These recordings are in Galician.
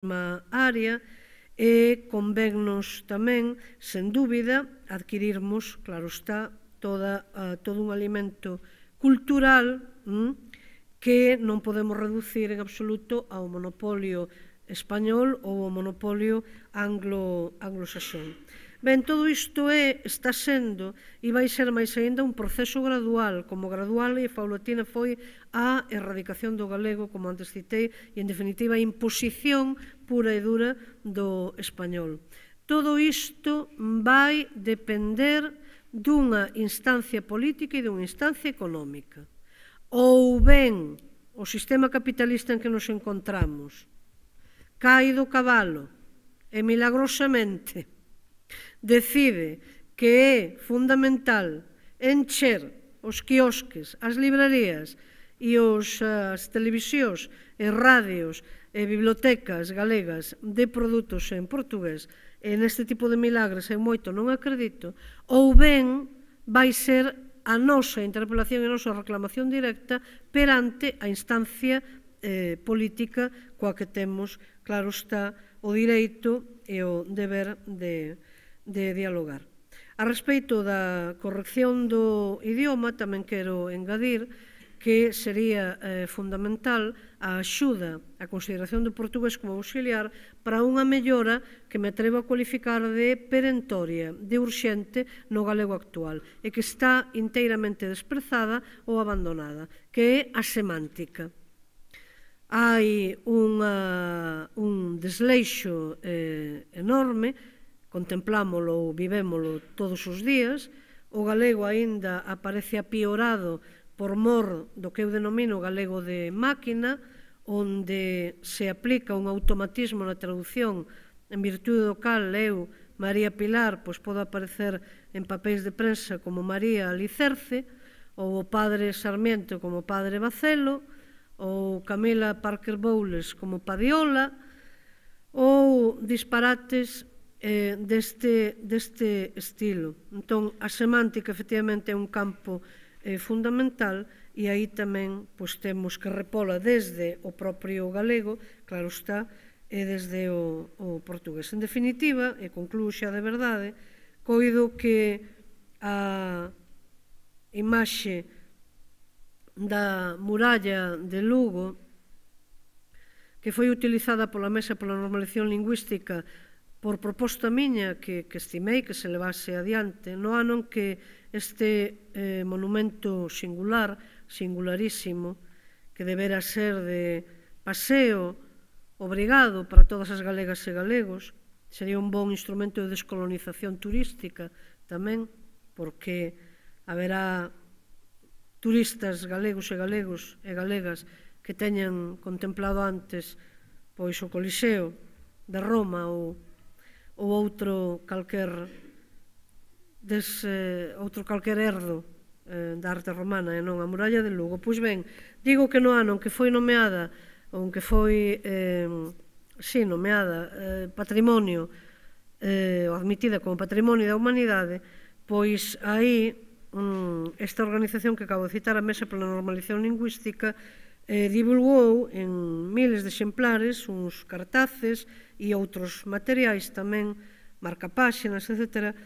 mesma área e convennos tamén, sen dúbida, adquirirmos, claro está, todo un alimento cultural que non podemos reducir en absoluto ao monopolio español ou ao monopolio anglosaxón. Ben, todo isto está sendo e vai ser máis aínda un proceso gradual, como gradual e paulatina foi a erradicación do galego, como antes citei, e en definitiva a imposición pura e dura do español. Todo isto vai depender dunha instancia política e dunha instancia económica. Ou ben o sistema capitalista en que nos encontramos cai do cabalo e milagrosamente decide que é fundamental encher os quiosques, as librarías e as televisións e radios e bibliotecas galegas de produtos en portugués, e neste tipo de milagres en moito non acredito, ou ben vai ser a nosa interpelación e a nosa reclamación directa perante a instancia política coa que temos, claro está, o direito e o deber de dialogar. A respecto da corrección do idioma, tamén quero engadir que sería fundamental a axuda, a consideración do portugués como auxiliar para unha mellora que me atrevo a cualificar de perentoria, de urxente no galego actual e que está inteiramente desprezada ou abandonada, que é a semántica. Hai un desleixo enorme, contemplámolo ou vivémolo todos os días. O galego aínda aparece apiorado por mor do que eu denomino galego de máquina, onde se aplica un automatismo na traducción en virtude do cal eu, María Pilar, pois podo aparecer en papéis de prensa como María Alicerce, ou o padre Sarmiento como padre Bacelo, ou Camila Parker Bowles como Padiola, ou disparates deste estilo. Entón, a semántica efectivamente é un campo fundamental e aí tamén temos que repola desde o propio galego, claro está, e desde o portugués. En definitiva, e concluo xa de verdade, coido que a imaxe da muralla de Lugo, que foi utilizada pola Mesa pola Normalización Lingüística por proposta miña que estimei que se levase adiante no ano en que este monumento singular, singularísimo, que debera ser de paseo obrigado para todas as galegas e galegos, sería un bon instrumento de descolonización turística tamén, porque haberá turistas galegos e galegas que teñan contemplado antes pois o Coliseo de Roma ou outro calquer herdo da arte romana e non a muralla de Lugo. Pois ben, digo que no ano en que foi nomeada patrimonio, ou admitida como patrimonio da humanidade, pois aí esta organización que acabo de citar, a Mesa pola Normalización Lingüística, divulgou en miles de exemplares uns cartaces e outros materiais tamén, marcapáxinas, etc.,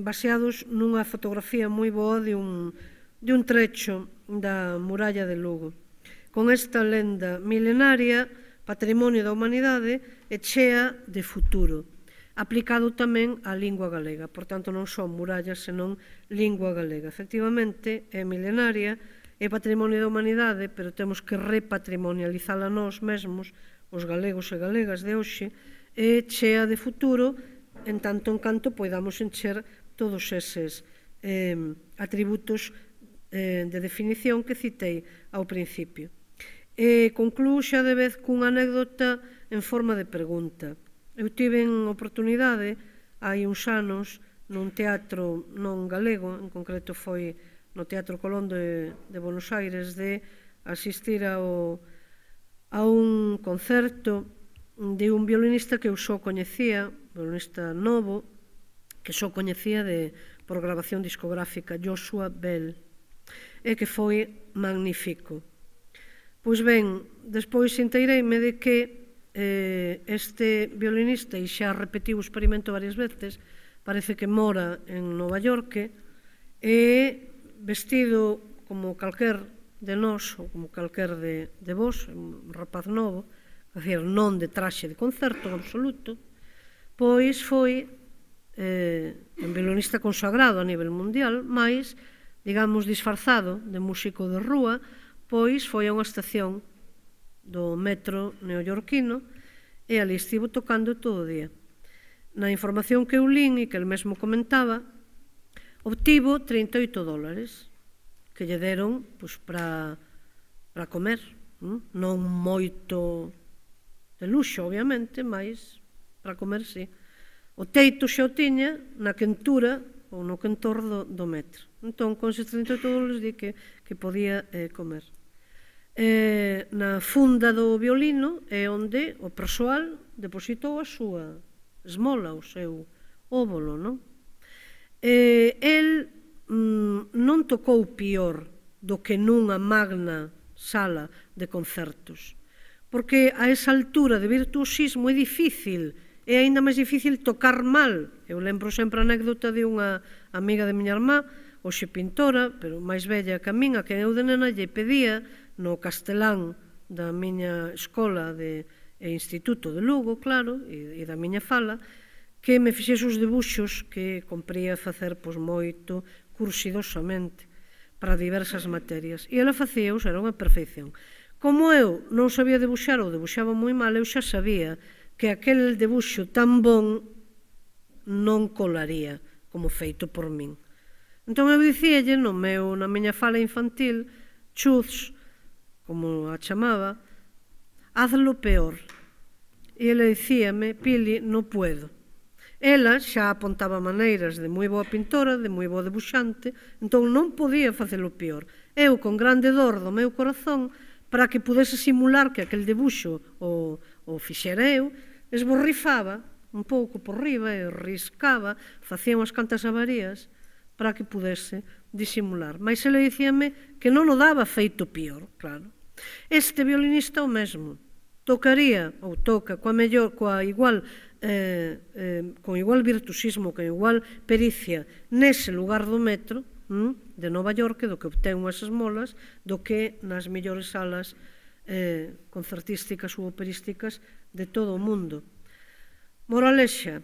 baseados nunha fotografía moi boa de un trecho da muralla de Lugo. Con esta lenda milenaria, patrimonio da humanidade, e chea de futuro, aplicado tamén á lingua galega. Por tanto, non son murallas, senón lingua galega. Efectivamente, é milenaria, é patrimonio da humanidade, pero temos que repatrimonializala nós mesmos, os galegos e galegas de hoxe, e chea de futuro, en tanto en canto poidamos encher todos eses atributos de definición que citei ao principio. Conclúo xa de vez cunha anécdota en forma de pregunta. Eu tiven oportunidade, hai uns anos, nun teatro non galego, en concreto foi no Teatro Colón de Buenos Aires, de asistir a un concerto de un violinista que eu só coñecía, violinista novo, que só coñecía por grabación discográfica, Joshua Bell, e que foi magnífico. Pois ben, despois inteireime de que este violinista, e xa repetiu o experimento varias veces, parece que mora en Nova York, e vestido como calquer de nós, ou como calquer de vos, un rapaz novo, non de traxe de concerto en absoluto, pois foi un violinista consagrado a nivel mundial, mas, digamos, disfrazado de músico de rúa, pois foi a unha estación do metro neoyorquino e ali estivo tocando todo o día. Na información que eu lín e que el mesmo comentaba, obtivo $38 que lle deron para comer, non moito de luxo, obviamente, mas para comer, sí. O teito xa o tiña na quentura ou no quentor do metro. Entón, con eses $38 di que podía comer. Na funda do violino é onde o persoal depositou a súa esmola, o seu óbolo, non? El non tocou pior do que nunha magna sala de concertos, porque a esa altura de virtuosismo é difícil, é aínda máis difícil tocar mal. Eu lembro sempre a anécdota de unha amiga de miña irmá, hoxe pintora, pero máis bella que a min, a quen eu de nena lle pedía no castelán da miña escola e instituto de Lugo, claro, e da miña fala, que me fixese os debuxos que compría facer moito cursidosamente para diversas materias. E ela facíaos, era unha perfeición. Como eu non sabía debuxar ou debuxaba moi mal, eu xa sabía que aquel debuxo tan bon non colaría como feito por min. Entón eu dicíalle na miña fala infantil, chuz, como a chamaba, hazlo peor. E ela dicíame, Pili, non puedo. Ela xa apontaba maneiras de moi boa pintora, de moi boa debuxante, entón non podía facelo peor. Eu, con grande dor do meu corazón, para que pudese simular que aquel debuxo o fixera eu, esborrifaba un pouco por riba e riscaba, facía unhas cantas avarías para que pudese disimular. Mas ela dicíame que non o daba feito peor, claro. Este violinista o mesmo. Tocaría, ou toca, con igual virtuosismo, con igual pericia nese lugar do metro de Nova York, do que obtén unhas esmolas, do que nas mellores salas concertísticas ou operísticas de todo o mundo. Moralexa,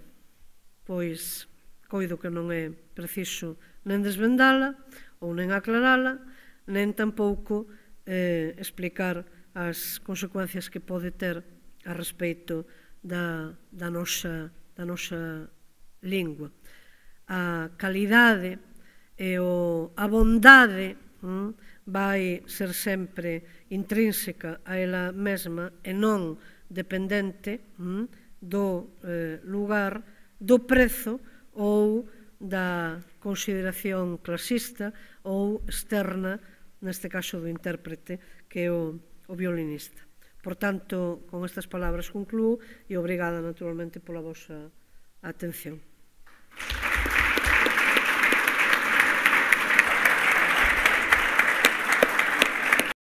pois coido que non é preciso nen desvendala ou nen aclarala, nen tampouco explicar as consecuencias que pode ter a respeito da nosa lingua. A calidade e a bondade vai ser sempre intrínseca a ela mesma e non dependente do lugar, do prezo ou da consideración clasista ou externa, neste caso do intérprete, que é o violinista. Por tanto, con estas palabras conclúo e obrigada naturalmente pola vosa atención.